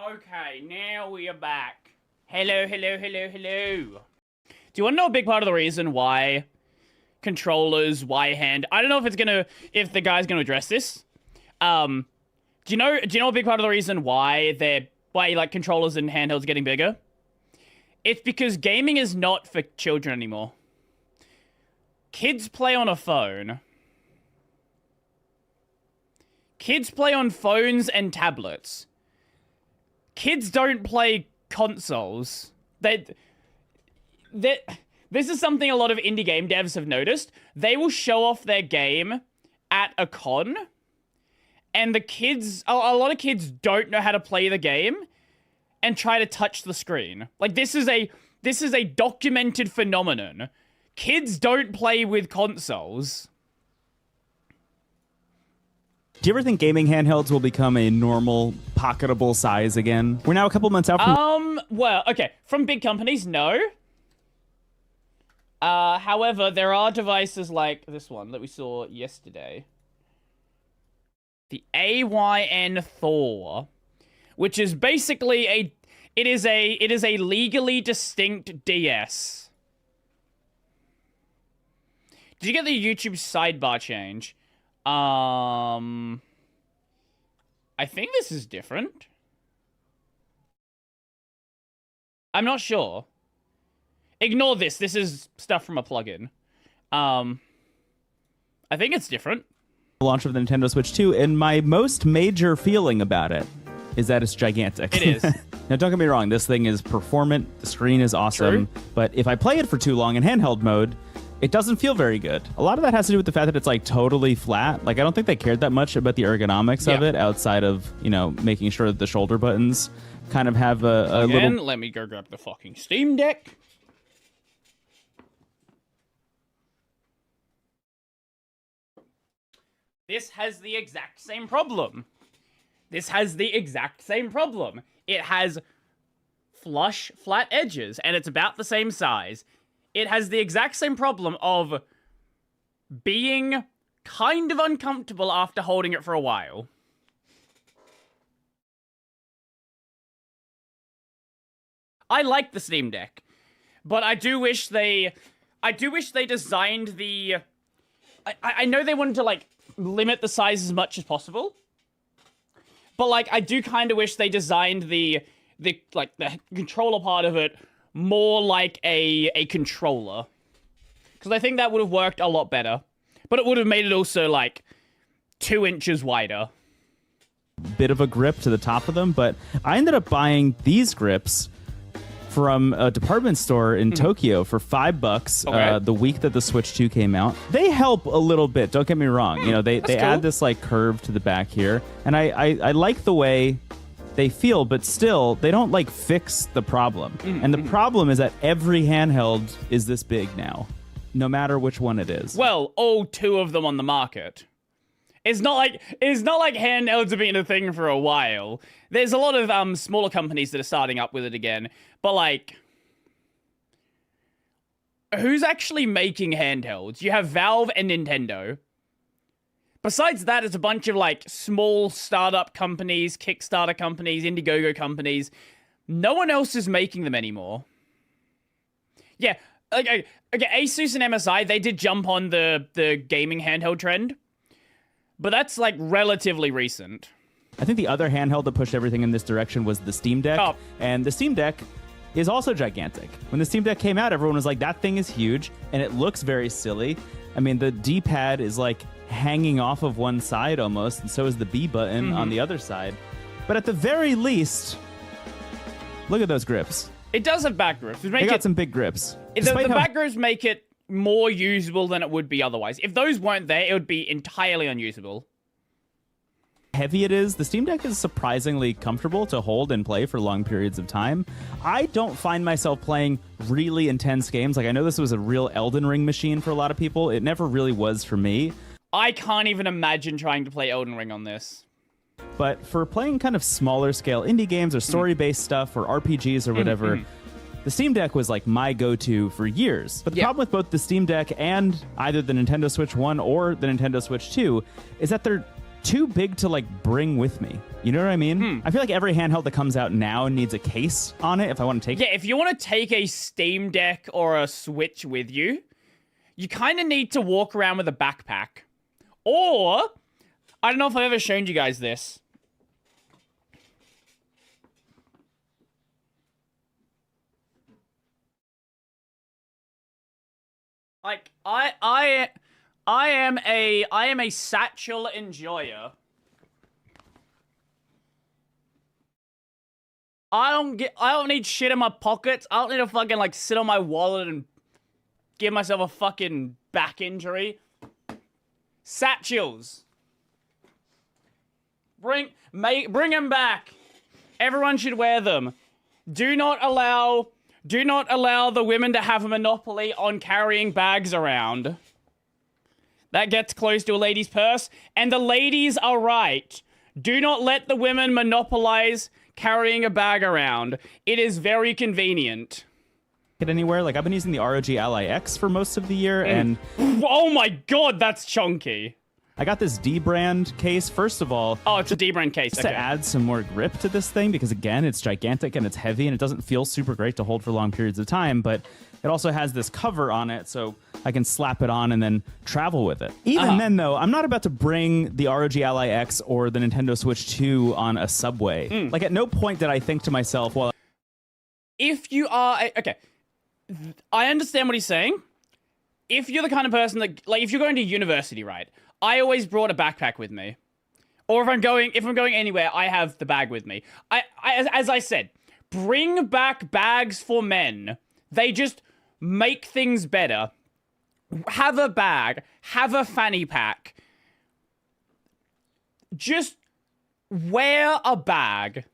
Okay, now we are back. Hello. Do you want to know a big part of the reason why controllers, I don't know if the guy's gonna address this. Do you know a big part of the reason why controllers and handhelds getting bigger? It's because gaming is not for children anymore. Kids play on a phone. Kids play on phones and tablets. Kids don't play consoles. This is something a lot of indie game devs have noticed. They will show off their game at a con, and a lot of kids don't know how to play the game and try to touch the screen. Like, this is a documented phenomenon. Kids don't play with consoles. Do you ever think gaming handhelds will become a normal, pocketable size again? We're now a couple months out from... Well, okay. From big companies, no. However, there are devices like this one that we saw yesterday. The AYN Thor, which is basically it is a legally distinct DS. Did you get the YouTube sidebar change? I think this is different. I'm not sure. Ignore this. This is stuff from a plugin. I think it's different. Launch of the Nintendo Switch 2, and my most major feeling about it is that it's gigantic. It is. Now, don't get me wrong. This thing is performant. The screen is awesome. True. But if I play it for too long in handheld mode, it doesn't feel very good. A lot of that has to do with the fact that it's like totally flat. Like, I don't think they cared that much about the ergonomics of it outside of, making sure that the shoulder buttons kind of have a little... Let me go grab the fucking Steam Deck. This has the exact same problem. It has flush, flat edges, and it's about the same size. It has the exact same problem of being kind of uncomfortable after holding it for a while. I like the Steam Deck, but I do wish they designed the... I know they wanted to, like, limit the size as much as possible, but, like, I do kind of wish they designed the controller part of it more like a controller. Because I think that would have worked a lot better. But it would have made it also, like, 2 inches wider. Bit of a grip to the top of them, but I ended up buying these grips from a department store in Tokyo for $5 the week that the Switch 2 came out. They help a little bit, don't get me wrong. They cool. Add this, like, curve to the back here. And I like the way they feel, but still, they don't, like, fix the problem. And the problem is that every handheld is this big now, no matter which one it is. Well, all 2 of them on the market. It's not like handhelds have been a thing for a while. There's a lot of smaller companies that are starting up with it again, but, like, who's actually making handhelds? You have Valve and Nintendo. Besides that, it's a bunch of, like, small startup companies, Kickstarter companies, Indiegogo companies. No one else is making them anymore. Yeah, okay, Asus and MSI, they did jump on the gaming handheld trend. But that's, like, relatively recent. I think the other handheld that pushed everything in this direction was the Steam Deck. Oh. And the Steam Deck is also gigantic. When the Steam Deck came out, everyone was like, that thing is huge, and it looks very silly. I mean, the D-pad is, like, hanging off of one side almost, and so is the B button on the other side. But at the very least, look at those grips. It does have back grips. They got some big grips. The back grips make it more usable than it would be otherwise. If those weren't there, it would be entirely unusable. Heavy it is. The Steam Deck is surprisingly comfortable to hold and play for long periods of time. I don't find myself playing really intense games. Like, I know this was a real Elden Ring machine for a lot of people. It never really was for me. I can't even imagine trying to play Elden Ring on this. But for playing kind of smaller scale indie games or story-based stuff or RPGs or whatever, the Steam Deck was like my go-to for years. But the problem with both the Steam Deck and either the Nintendo Switch 1 or the Nintendo Switch 2 is that they're too big to like bring with me. You know what I mean? I feel like every handheld that comes out now needs a case on it if I want to take it. Yeah, if you want to take a Steam Deck or a Switch with you, you kind of need to walk around with a backpack. Or, I don't know if I've ever shown you guys this. Like, I am a satchel enjoyer. I don't need shit in my pockets. I don't need to fucking like sit on my wallet and give myself a fucking back injury. Satchels. Bring them back. Everyone should wear them. Do not allow the women to have a monopoly on carrying bags around. That gets close to a lady's purse, and the ladies are right. Do not let the women monopolize carrying a bag around. It is very convenient. It anywhere. Like, I've been using the ROG Ally X for most of the year, and oh my god, that's chunky. I got this D brand case, first of all. Oh, it's a D brand case. Just to add some more grip to this thing, because again, it's gigantic and it's heavy and it doesn't feel super great to hold for long periods of time, but it also has this cover on it, so I can slap it on and then travel with it. Even then, though, I'm not about to bring the ROG Ally X or the Nintendo Switch 2 on a subway. Like, at no point did I think to myself, well... If you are... Okay. I understand what he's saying. If you're the kind of person that... Like, if you're going to university, right? I always brought a backpack with me. Or if I'm going anywhere, I have the bag with me. As I said, bring back bags for men. They just make things better. Have a bag. Have a fanny pack. Just wear a bag.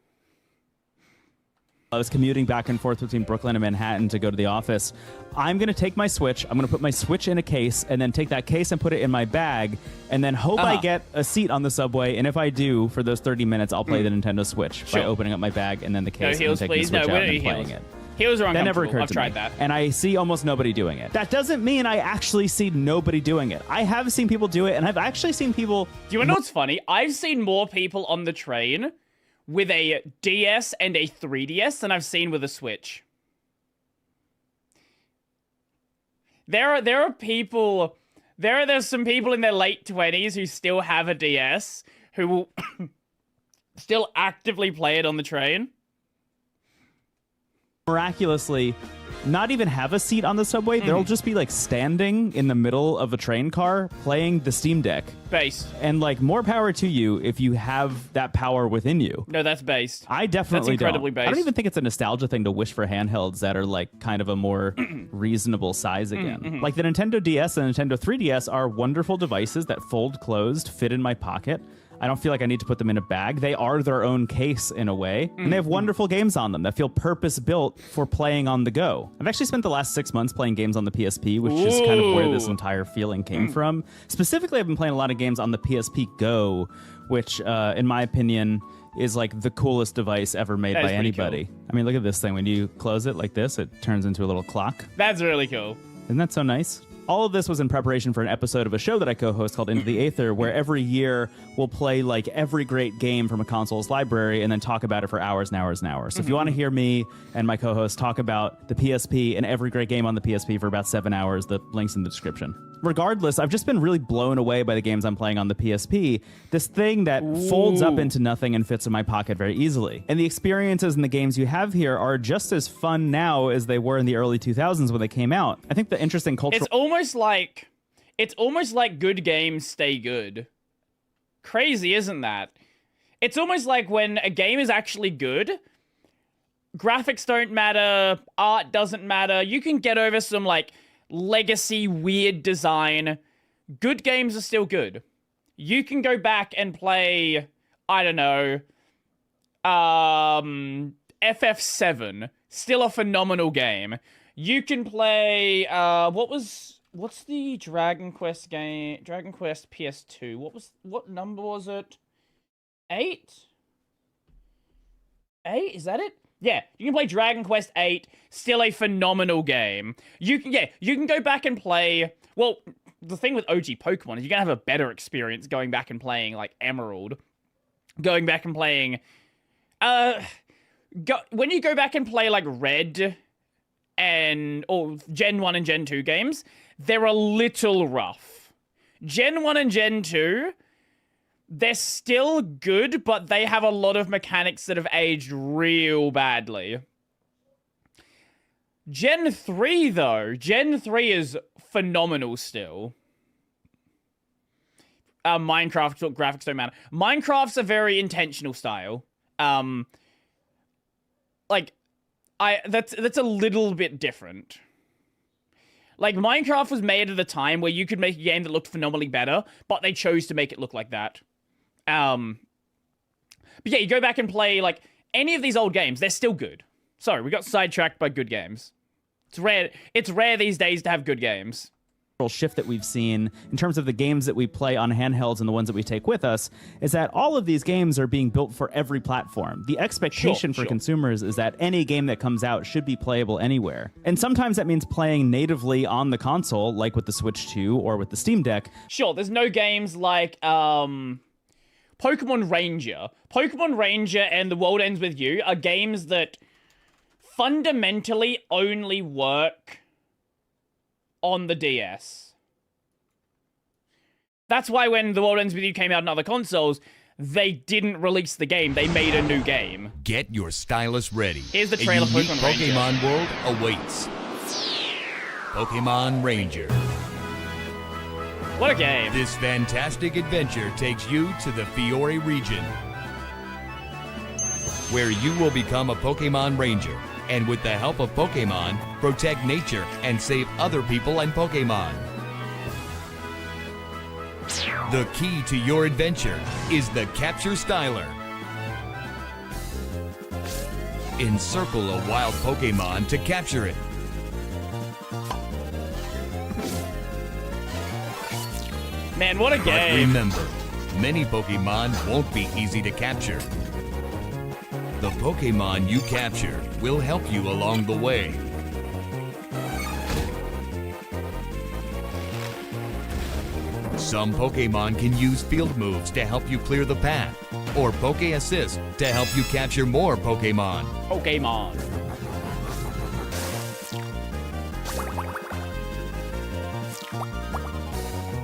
I was commuting back and forth between Brooklyn and Manhattan to go to the office. I'm going to take my Switch. I'm going to put my Switch in a case and then take that case and put it in my bag and then hope I get a seat on the subway. And if I do, for those 30 minutes, I'll play the Nintendo Switch by opening up my bag and then the case heels, and taking the Switch out and playing it. Heels are uncomfortable. That never occurred I've to tried me. that. And I see almost nobody doing it. That doesn't mean I actually see nobody doing it. I have seen people do it, and I've actually seen people... Do you want to know what's funny? I've seen more people on the train with a DS and a 3DS than I've seen with a Switch. There's some people in their late 20s who still have a DS who will still actively play it on the train. Miraculously not even have a seat on the subway. They'll just be like standing in the middle of a train car playing the Steam Deck. Based. And like, more power to you if you have that power within you. No, that's based. I definitely That's incredibly don't. based. I don't even think it's a nostalgia thing to wish for handhelds that are like kind of a more reasonable size again. Like the Nintendo DS and Nintendo 3DS are wonderful devices that fold closed, fit in my pocket. I don't feel like I need to put them in a bag. They are their own case in a way. And they have wonderful games on them that feel purpose-built for playing on the go. I've actually spent the last 6 months playing games on the PSP, which is kind of where this entire feeling came from. Specifically, I've been playing a lot of games on the PSP Go, which, in my opinion, is like the coolest device ever made by anybody. Cool. I mean, look at this thing. When you close it like this, it turns into a little clock. That's really cool. Isn't that so nice? All of this was in preparation for an episode of a show that I co-host called Into the Aether, where every year we'll play like every great game from a console's library and then talk about it for hours and hours and hours. So if you want to hear me and my co-host talk about the PSP and every great game on the PSP for about 7 hours, the link's in the description. Regardless, I've just been really blown away by the games I'm playing on the PSP. This thing that folds up into nothing and fits in my pocket very easily. And the experiences and the games you have here are just as fun now as they were in the early 2000s when they came out. I think the interesting cultural... It's almost like good games stay good. Crazy, isn't that? It's almost like when a game is actually good, graphics don't matter, art doesn't matter, you can get over some, like, legacy weird design. Good games are still good. You can go back and play, I don't know, FF7. Still a phenomenal game. You can play, what's the Dragon Quest game? Dragon Quest PS2. What number was it? 8? 8? Is that it? Yeah, you can play Dragon Quest 8, still a phenomenal game. You can go back and play, well, the thing with OG Pokemon is you're gonna have a better experience going back and playing like Emerald, going back and playing, when you go back and play like Red or Gen 1 and Gen 2 games, they're a little rough. Gen 1 and Gen 2, they're still good, but they have a lot of mechanics that have aged real badly. Gen 3, though, Gen 3 is phenomenal still. Minecraft graphics don't matter. Minecraft's a very intentional style. That's a little bit different. Like, Minecraft was made at a time where you could make a game that looked phenomenally better, but they chose to make it look like that. But yeah, you go back and play, like, any of these old games, they're still good. Sorry, we got sidetracked by good games. It's rare these days to have good games. Shift that we've seen in terms of the games that we play on handhelds and the ones that we take with us is that all of these games are being built for every platform. The expectation for consumers is that any game that comes out should be playable anywhere. And sometimes that means playing natively on the console, like with the Switch 2 or with the Steam Deck. Sure, there's no games like Pokemon Ranger. Pokemon Ranger and The World Ends With You are games that fundamentally only work on the DS. That's why when The World Ends With You came out on other consoles, they didn't release the game. They made a new game. Get your stylus ready. Here's the trailer for Pokemon World awaits. Pokemon Ranger. What a game. This fantastic adventure takes you to the Fiore region, where you will become a Pokemon Ranger, and with the help of Pokemon, protect nature and save other people and Pokemon. The key to your adventure is the Capture Styler. Encircle a wild Pokemon to capture it. Man, what a But game. remember, many Pokemon won't be easy to capture. The Pokemon you capture will help you along the way. Some Pokemon can use field moves to help you clear the path, or Poke Assist to help you capture more Pokemon. Pokemon.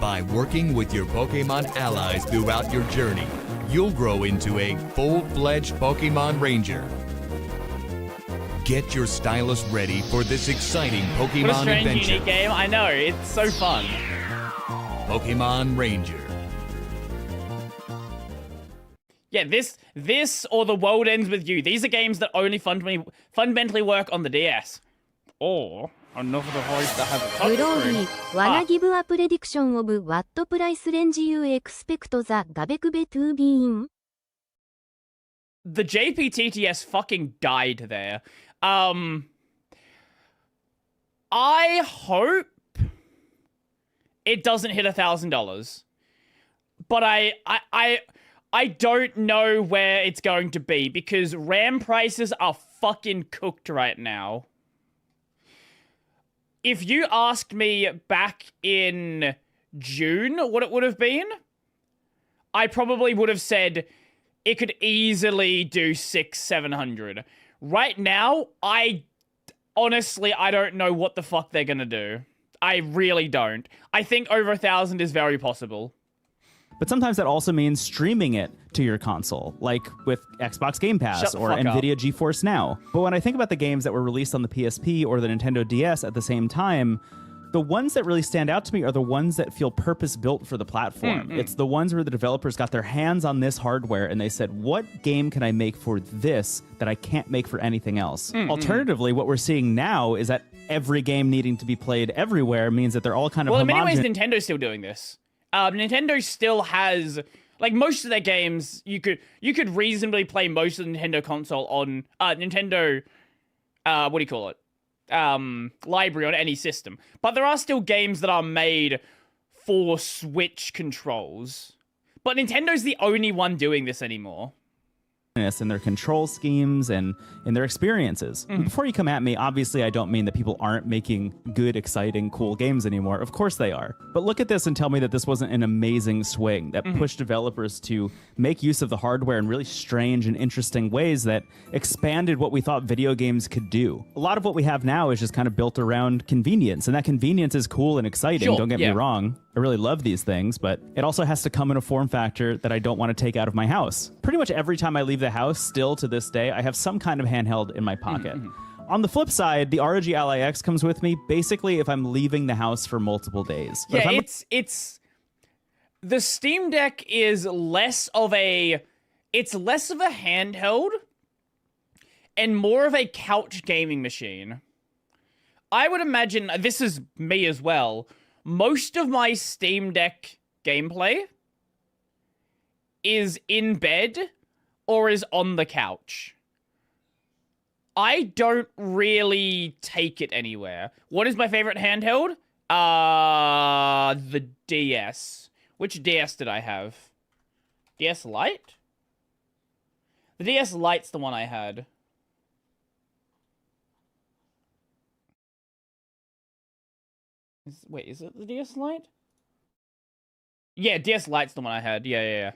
By working with your Pokemon allies throughout your journey, you'll grow into a full-fledged Pokemon Ranger. Get your stylus ready for this exciting What a Pokemon strange, adventure. unique game. I know, it's so fun. Pokemon Ranger. Yeah, this or The World Ends With You. These are games that only fundamentally work on the DS. Or another device that has a touch Brodie, screen. wanna give a prediction of what price range you expect the Gabekube to be in? The JPTTS fucking died there. I hope it doesn't hit $1,000. But I don't know where it's going to be because RAM prices are fucking cooked right now. If you asked me back in June what it would have been, I probably would have said it could easily do 600-700. Right now, I don't know what the fuck they're gonna do. I really don't. I think over 1,000 is very possible. But sometimes that also means streaming it to your console, like with Xbox Game Pass or NVIDIA GeForce Now. But when I think about the games that were released on the PSP or the Nintendo DS at the same time, the ones that really stand out to me are the ones that feel purpose-built for the platform. It's the ones where the developers got their hands on this hardware and they said, what game can I make for this that I can't make for anything else? Alternatively, what we're seeing now is that every game needing to be played everywhere means that they're all kind of in many ways, Nintendo's still doing this. Nintendo still has, like, most of their games, you could reasonably play most of the Nintendo console on Nintendo, what do you call it? Library on any system. But there are still games that are made for Switch controls. But Nintendo's the only one doing this anymore. and their control schemes and in their experiences. Before you come at me, obviously I don't mean that people aren't making good, exciting, cool games anymore. Of course they are. But look at this and tell me that this wasn't an amazing swing that pushed developers to make use of the hardware in really strange and interesting ways that expanded what we thought video games could do. A lot of what we have now is just kind of built around convenience, and that convenience is cool and exciting. Sure, don't get me wrong. I really love these things, but it also has to come in a form factor that I don't want to take out of my house. Pretty much every time I leave the house, still to this day, I have some kind of handheld in my pocket. On the flip side, the ROG Ally X comes with me basically if I'm leaving the house for multiple days. But Yeah, it's the Steam Deck is less of a handheld and more of a couch gaming machine. I would imagine, this is me as well, most of my Steam Deck gameplay is in bed or is on the couch. I don't really take it anywhere. What is my favorite handheld? The DS. Which DS did I have? DS Lite? The DS Lite's the one I had. Wait, is it the DS Lite? Yeah, DS Lite's the one I had. Yeah.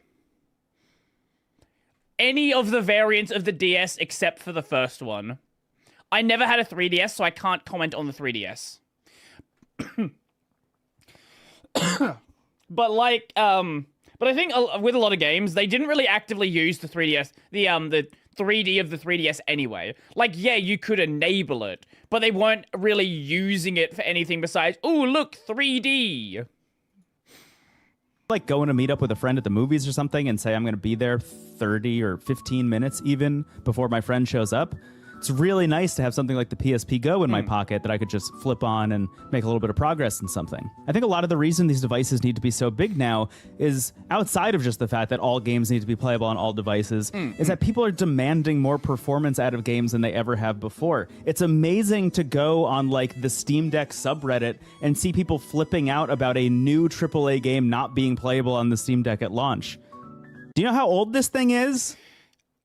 Any of the variants of the DS except for the first one. I never had a 3DS, so I can't comment on the 3DS. But I think with a lot of games, they didn't really actively use the 3DS, the 3D of the 3DS anyway. Like, yeah, you could enable it, but they weren't really using it for anything besides, ooh, look, 3D. Like going to meet up with a friend at the movies or something and say I'm going to be there 30 or 15 minutes even before my friend shows up. It's really nice to have something like the PSP Go in my pocket that I could just flip on and make a little bit of progress in something. I think a lot of the reason these devices need to be so big now is outside of just the fact that all games need to be playable on all devices, is that people are demanding more performance out of games than they ever have before. It's amazing to go on like the Steam Deck subreddit and see people flipping out about a new AAA game not being playable on the Steam Deck at launch. Do you know how old this thing is?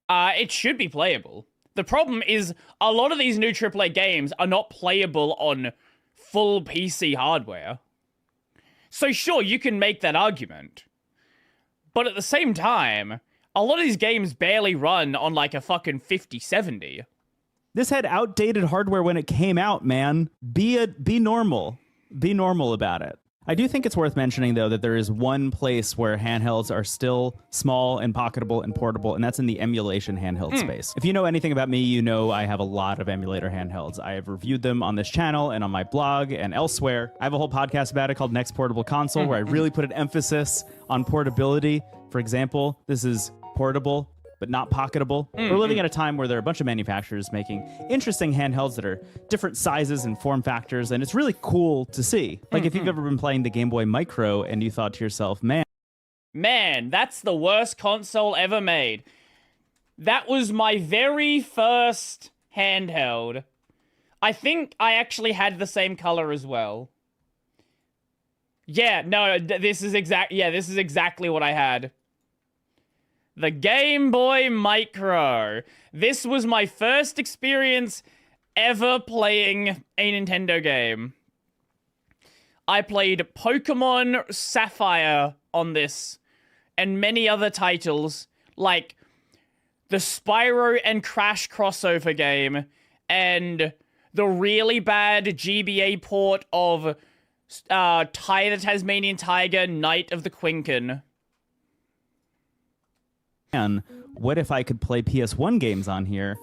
It should be playable. The problem is a lot of these new AAA games are not playable on full PC hardware. So sure, you can make that argument. But at the same time, a lot of these games barely run on like a fucking 5070. This had outdated hardware when it came out, man. Be normal. Be normal about it. I do think it's worth mentioning, though, that there is one place where handhelds are still small and pocketable and portable, and that's in the emulation handheld space. If you know anything about me, you know I have a lot of emulator handhelds. I have reviewed them on this channel and on my blog and elsewhere. I have a whole podcast about it called Next Portable Console, where I really put an emphasis on portability. For example, this is portable, but not pocketable. We're living at a time where there are a bunch of manufacturers making interesting handhelds that are different sizes and form factors, and it's really cool to see. Like if you've ever been playing the Game Boy Micro and you thought to yourself, man, that's the worst console ever made. That was my very first handheld. I think I actually had the same color as well. Yeah, no, this is exactly what I had. The Game Boy Micro. This was my first experience ever playing a Nintendo game. I played Pokemon Sapphire on this, and many other titles, like the Spyro and Crash crossover game, and the really bad GBA port of Ty the Tasmanian Tiger, Night of the Quinken. man, what if I could play PS1 games on here?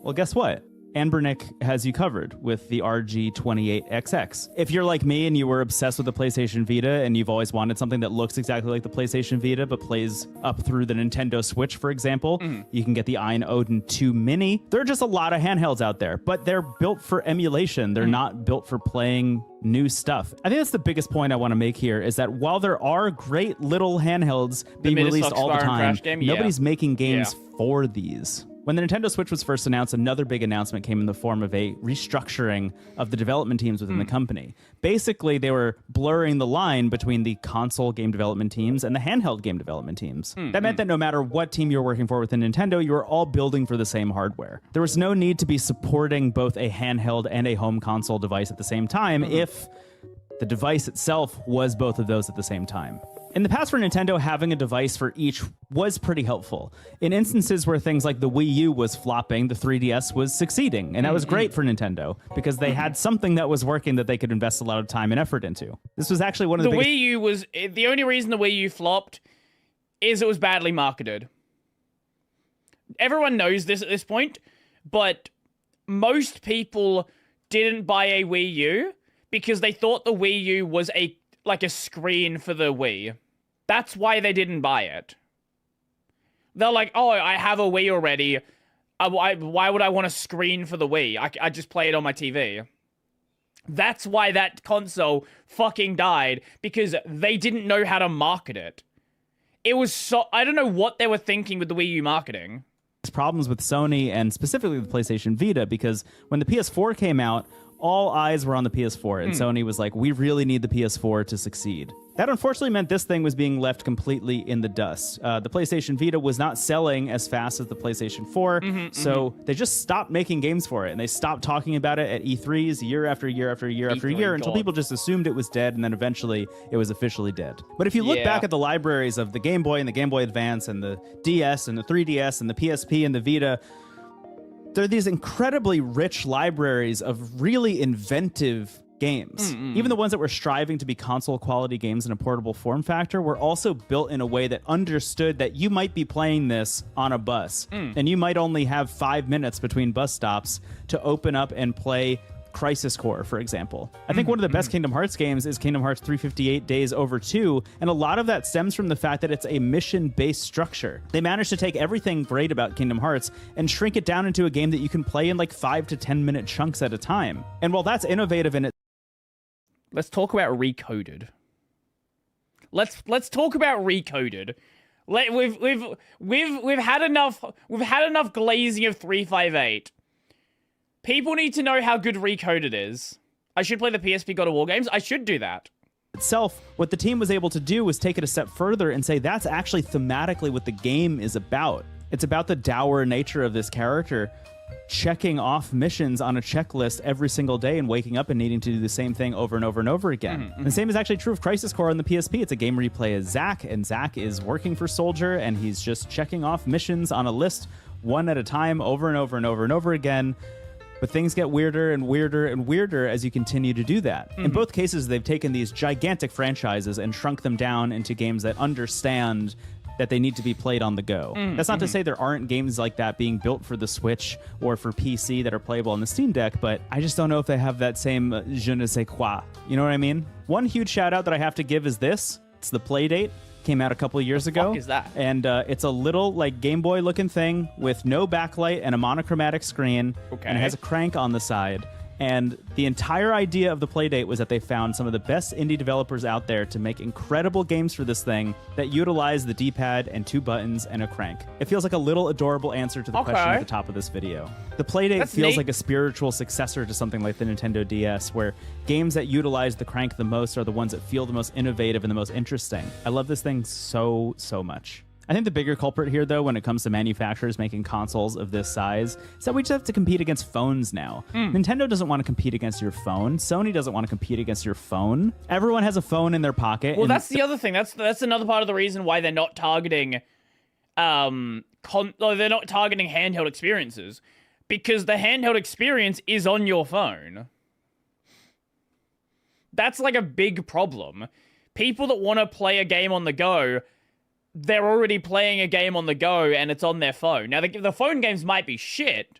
Well, guess what? Anbernick has you covered with the RG28XX. If you're like me and you were obsessed with the PlayStation Vita and you've always wanted something that looks exactly like the PlayStation Vita but plays up through the Nintendo Switch, for example, you can get the Iron Odin 2 Mini. There are just a lot of handhelds out there, but they're built for emulation. They're not built for playing new stuff. I think that's the biggest point I want to make here, is that while there are great little handhelds being released all the time, nobody's making games for these. When the Nintendo Switch was first announced, another big announcement came in the form of a restructuring of the development teams within the company. Basically, they were blurring the line between the console game development teams and the handheld game development teams. That meant that no matter what team you were working for within Nintendo, you were all building for the same hardware. There was no need to be supporting both a handheld and a home console device at the same time if the device itself was both of those at the same time. In the past for Nintendo, having a device for each was pretty helpful. In instances where things like the Wii U was flopping, the 3DS was succeeding. And that was great for Nintendo because they had something that was working that they could invest a lot of time and effort into. This was actually one of the biggest... Wii U was... The only reason the Wii U flopped is it was badly marketed. Everyone knows this at this point, but most people didn't buy a Wii U because they thought the Wii U was like a screen for the Wii. That's why they didn't buy it. They're like, oh, I have a Wii already. Why would I want a screen for the Wii? I just play it on my TV. That's why that console fucking died, because they didn't know how to market it. It was so... I don't know what they were thinking with the Wii U marketing. Problems with Sony and specifically the PlayStation Vita, because when the PS4 came out, all eyes were on the PS4, and Sony was like, we really need the PS4 to succeed. That unfortunately meant this thing was being left completely in the dust. The PlayStation Vita was not selling as fast as the PlayStation 4, so they just stopped making games for it, and they stopped talking about it at E3s year after year after year after year until people just assumed it was dead, and then eventually it was officially dead. But if you look back at the libraries of the Game Boy and the Game Boy Advance and the DS and the 3DS and the PSP and the Vita, there are these incredibly rich libraries of really inventive games. Even the ones that were striving to be console quality games in a portable form factor were also built in a way that understood that you might be playing this on a bus and you might only have 5 minutes between bus stops to open up and play Crisis Core, for example. I think one of the best Kingdom Hearts games is Kingdom Hearts 358 Days Over 2, and a lot of that stems from the fact that it's a mission-based structure. They managed to take everything great about Kingdom Hearts and shrink it down into a game that you can play in like 5 to 10 minute chunks at a time. And while that's innovative in it, let's talk about Recoded. Let's talk about Recoded. We've had enough glazing of 358. People need to know how good Recoded is. I should play the PSP God of War games. I should do that. Itself, what the team was able to do was take it a step further and say that's actually thematically what the game is about. It's about the dour nature of this character checking off missions on a checklist every single day and waking up and needing to do the same thing over and over and over again. And the same is actually true of Crisis Core on the PSP. It's a game where you play as Zack, and Zack is working for Soldier, and he's just checking off missions on a list one at a time over and over and over and over again. But things get weirder and weirder and weirder as you continue to do that. In both cases, they've taken these gigantic franchises and shrunk them down into games that understand that they need to be played on the go. That's not to say there aren't games like that being built for the Switch or for PC that are playable on the Steam Deck, but I just don't know if they have that same je ne sais quoi. You know what I mean? One huge shout out that I have to give is this. It's the Playdate. Came out a couple of years ago. What the fuck is that? And it's a little like Game Boy looking thing with no backlight and a monochromatic screen. Okay. And it has a crank on the side. And the entire idea of the Playdate was that they found some of the best indie developers out there to make incredible games for this thing that utilize the D-pad and 2 buttons and a crank. It feels like a little adorable answer to the question at the top of this video. The Playdate feels like a spiritual successor to something like the Nintendo DS, where games that utilize the crank the most are the ones that feel the most innovative and the most interesting. I love this thing so, so much. I think the bigger culprit here, though, when it comes to manufacturers making consoles of this size, is that we just have to compete against phones now. Nintendo doesn't want to compete against your phone. Sony doesn't want to compete against your phone. Everyone has a phone in their pocket. Well, that's the other thing. That's another part of the reason why they're not targeting, they're not targeting handheld experiences, because the handheld experience is on your phone. That's like a big problem. People that want to play a game on the go, they're already playing a game on the go and it's on their phone. Now, the phone games might be shit,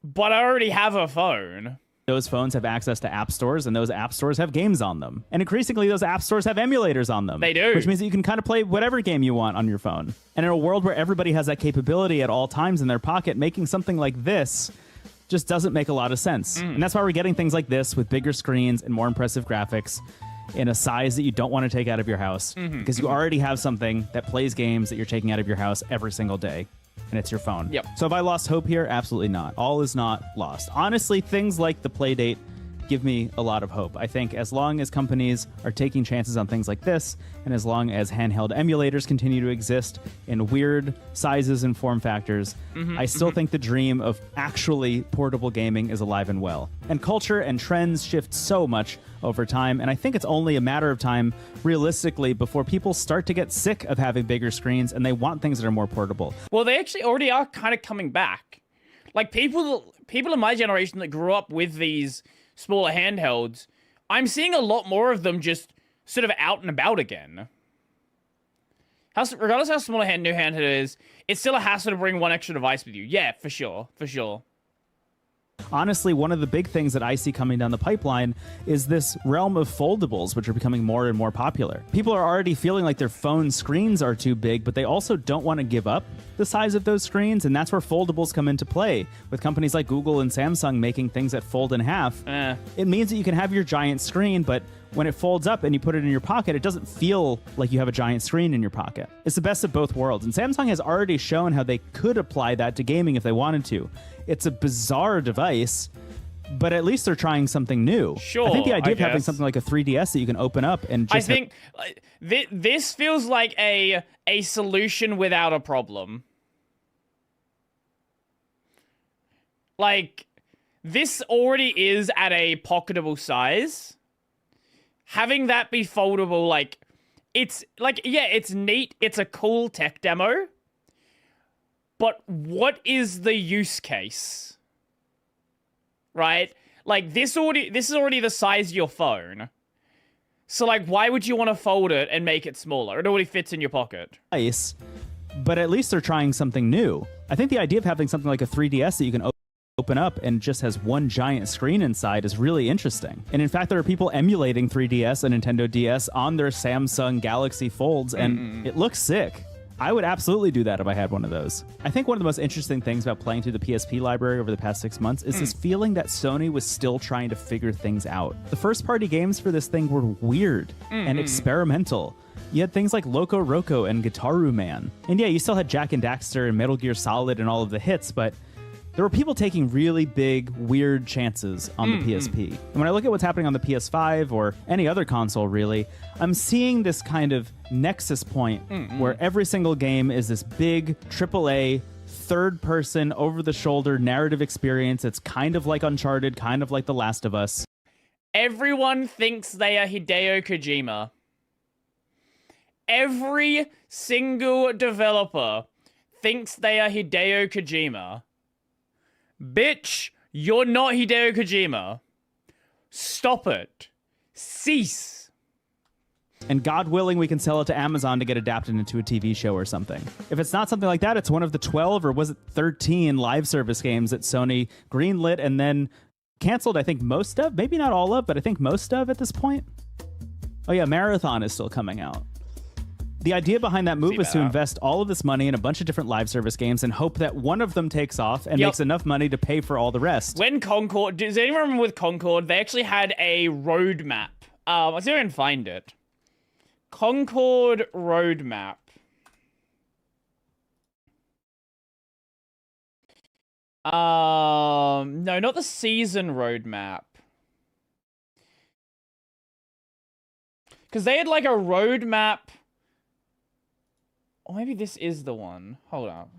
but I already have a phone. Those phones have access to app stores, and those app stores have games on them. And increasingly, those app stores have emulators on them. They do. Which means that you can kind of play whatever game you want on your phone. And in a world where everybody has that capability at all times in their pocket, making something like this just doesn't make a lot of sense. And that's why we're getting things like this with bigger screens and more impressive graphics in a size that you don't want to take out of your house, because you already have something that plays games that you're taking out of your house every single day. and it's your phone. Yep. So have I lost hope here? Absolutely not. All is not lost. Honestly, things like the Playdate give me a lot of hope. I think as long as companies are taking chances on things like this, and as long as handheld emulators continue to exist in weird sizes and form factors, I still think the dream of actually portable gaming is alive and well. And culture and trends shift so much over time, and I think it's only a matter of time, realistically, before people start to get sick of having bigger screens and they want things that are more portable. Well, they actually already are kind of coming back. Like, people in my generation that grew up with these smaller handhelds, I'm seeing a lot more of them just sort of out and about again. Regardless how small a new handheld is, it's still a hassle to bring one extra device with you. Yeah, for sure. Honestly, one of the big things that I see coming down the pipeline is this realm of foldables, which are becoming more and more popular. People are already feeling like their phone screens are too big, but they also don't want to give up the size of those screens, and that's where foldables come into play, with companies like Google and Samsung making things that fold in half. It means that you can have your giant screen, but when it folds up and you put it in your pocket, it doesn't feel like you have a giant screen in your pocket. It's the best of both worlds, and Samsung has already shown how they could apply that to gaming if they wanted to. It's a bizarre device, but at least they're trying something new. Sure, I think the idea I of having guess. something like a 3DS that you can open up and just... I think this feels like a solution without a problem. Like, this already is at a pocketable size. Having that be foldable, like, it's like, yeah, it's neat. It's a cool tech demo. But what is the use case? Right? Like, this is already the size of your phone. So, like, why would you want to fold it and make it smaller? It already fits in your pocket. Nice, but at least they're trying something new. I think the idea of having something like a 3DS that you can open up and just has one giant screen inside is really interesting. And in fact, there are people emulating 3DS and Nintendo DS on their Samsung Galaxy Folds, and it looks sick. I would absolutely do that if I had one of those. I think one of the most interesting things about playing through the PSP library over the past 6 months is this feeling that Sony was still trying to figure things out. The first-party games for this thing were weird and experimental. You had things like Loco Roco and Gitaru Man. And yeah, you still had Jak and Daxter and Metal Gear Solid and all of the hits, but there were people taking really big, weird chances on the PSP. And when I look at what's happening on the PS5 or any other console, really, I'm seeing this kind of nexus point where every single game is this big AAA, third-person, over-the-shoulder narrative experience. It's kind of like Uncharted, kind of like The Last of Us. Everyone thinks they are Hideo Kojima. Every single developer thinks they are Hideo Kojima. Bitch, you're not Hideo Kojima. Stop it. Cease. And God willing, we can sell it to Amazon to get adapted into a TV show or something. If it's not something like that, it's one of the 12 or was it 13 live service games that Sony greenlit and then canceled, I think, most of. Maybe not all of, but I think most of at this point. Oh yeah, Marathon is still coming out. The idea behind that move was to invest all of this money in a bunch of different live service games and hope that one of them takes off and makes enough money to pay for all the rest. When Concord... Does anyone remember with Concord? They actually had a roadmap. Let's see if I can find it. Concord roadmap. No, not the season roadmap. Because they had like a roadmap... Or maybe this is the one. Hold up.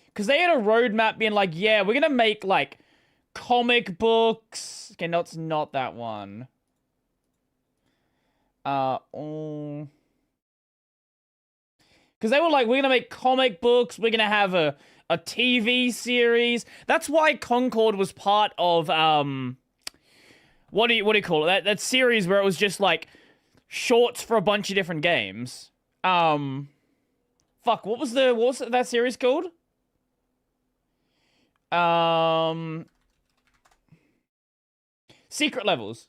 Because they had a roadmap being like, yeah, we're going to make, like, comic books. Okay, no, it's not that one. Because they were like, we're going to make comic books. We're going to have a TV series. That's why Concord was part of, what do you call it? That series where it was just, like, shorts for a bunch of different games. Fuck, what was that series called? Secret Levels.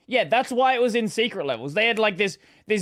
Yeah, that's why it was in Secret Levels. They had like this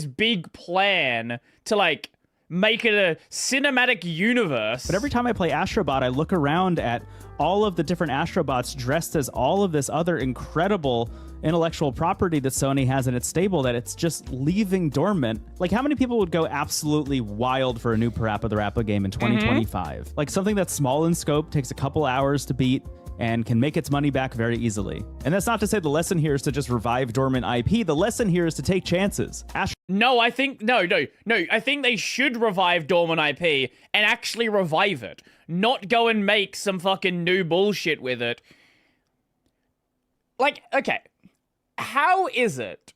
big plan to like make it a cinematic universe. But every time I play Astrobot, I look around at all of the different Astrobots dressed as all of this other incredible intellectual property that Sony has in its stable that it's just leaving dormant. Like, how many people would go absolutely wild for a new Parappa the Rappa game in 2025? Like, something that's small in scope, takes a couple hours to beat, and can make its money back very easily. And that's not to say the lesson here is to just revive dormant IP. The lesson here is to take chances. No, I think I think they should revive dormant IP and actually revive it, not go and make some fucking new bullshit with it. Like, okay, how is it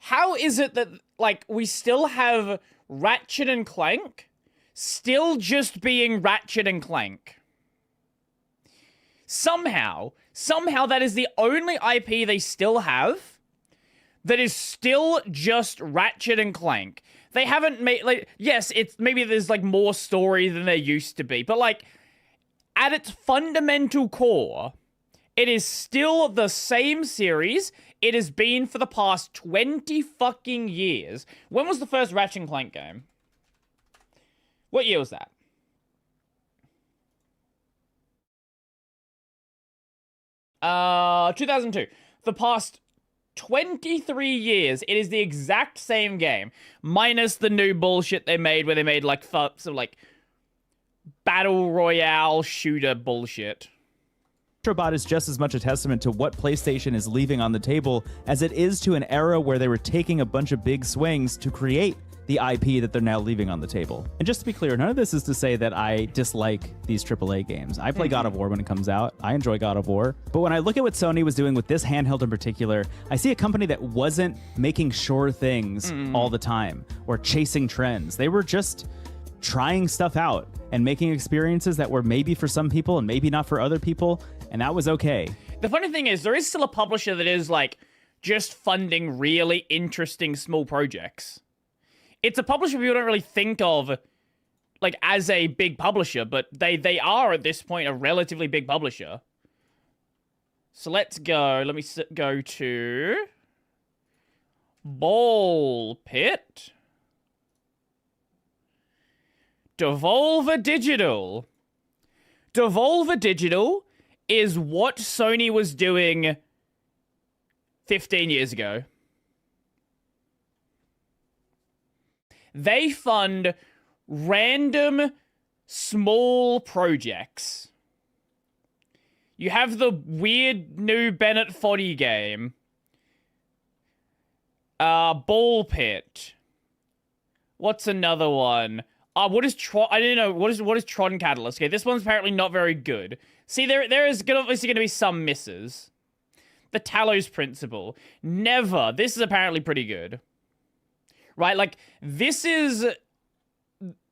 that, like, we still have Ratchet and Clank still just being Ratchet and Clank? Somehow that is the only IP they still have that is still just Ratchet and Clank. They haven't made, like, yes, it's maybe there's like more story than there used to be, but like at its fundamental core, it is still the same series it has been for the past 20 fucking years. When was the first Ratchet and Clank game? What year was that? Uh, 2002. The past 23 years, it is the exact same game, minus the new bullshit they made where they made like some like battle royale shooter bullshit. Astrobot is just as much a testament to what PlayStation is leaving on the table as it is to an era where they were taking a bunch of big swings to create the IP that they're now leaving on the table. And just to be clear, none of this is to say that I dislike these AAA games. I play God of War when it comes out. I enjoy God of War. But when I look at what Sony was doing with this handheld in particular, I see a company that wasn't making sure things all the time or chasing trends. They were just trying stuff out and making experiences that were maybe for some people and maybe not for other people, and that was okay. The funny thing is, there is still a publisher that is like just funding really interesting small projects. It's a publisher people don't really think of like as a big publisher, but they are at this point a relatively big publisher. So let's go. Let me go to Ball Pit. Devolver Digital. Devolver Digital is what Sony was doing 15 years ago. They fund random small projects. You have the weird new Bennett Foddy game. Ball Pit. What's another one? What is Tron? I don't know. What is Tron Catalyst? Okay, this one's apparently not very good. See, there is obviously going to be some misses. The Talos Principle. Never. This is apparently pretty good. Right? Like, this is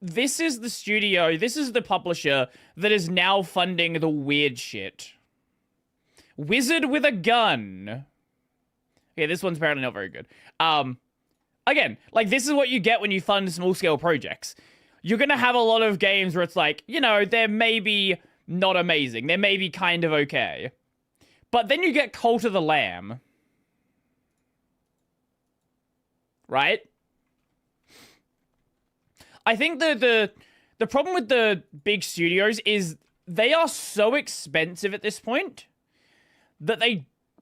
the studio, this is the publisher that is now funding the weird shit. Wizard with a Gun. Okay, this one's apparently not very good. Again, like, this is what you get when you fund small-scale projects. You're gonna have a lot of games where it's like, you know, they're maybe not amazing. They're maybe kind of okay. But then you get Cult of the Lamb. Right? I think the problem with the big studios is they are so expensive at this point that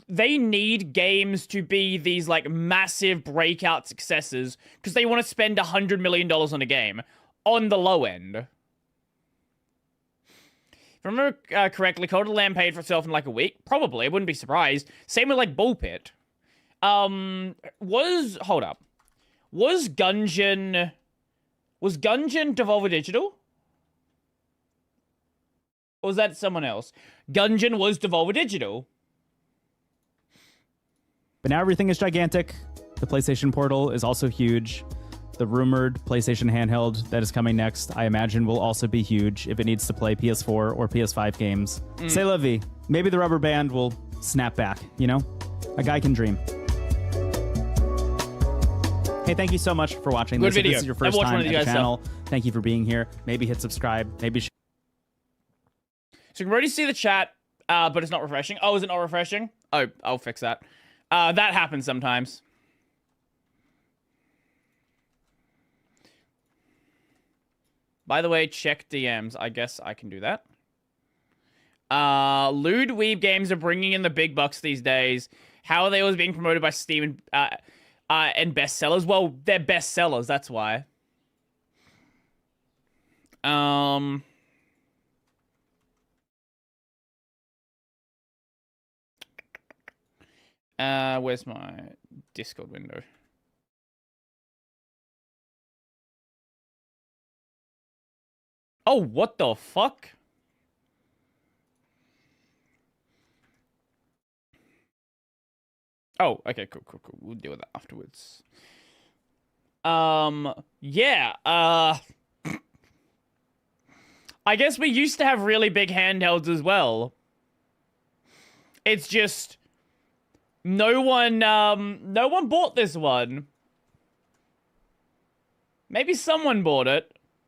they need games to be these like massive breakout successes because they want to spend $100 million on a game on the low end. If I remember correctly, Cult of the Lamb paid for itself in like a week. Probably, I wouldn't be surprised. Same with like Ball Pit. Hold up. Was Gungeon Devolver Digital? Or was that someone else? Gungeon was Devolver Digital. But now everything is gigantic. The PlayStation Portal is also huge. The rumored PlayStation handheld that is coming next, I imagine, will also be huge if it needs to play PS4 or PS5 games. C'est la vie. Maybe the rubber band will snap back, you know? A guy can dream. Hey, thank you so much for watching Good this. video. If this is your first time at the channel, stuff. Thank you for being here. Maybe hit subscribe. Maybe. So you can already see the chat, but it's not refreshing. Oh, is it not refreshing? Oh, I'll fix that. That happens sometimes. By the way, check DMs. I guess I can do that. Lewd Weeb games are bringing in the big bucks these days. How are they always being promoted by Steam and bestsellers? Well, they're bestsellers, that's why. Where's my Discord window? Oh, what the fuck? Oh, okay, cool. We'll deal with that afterwards. Yeah, I guess we used to have really big handhelds as well. It's just no one bought this one. Maybe someone bought it.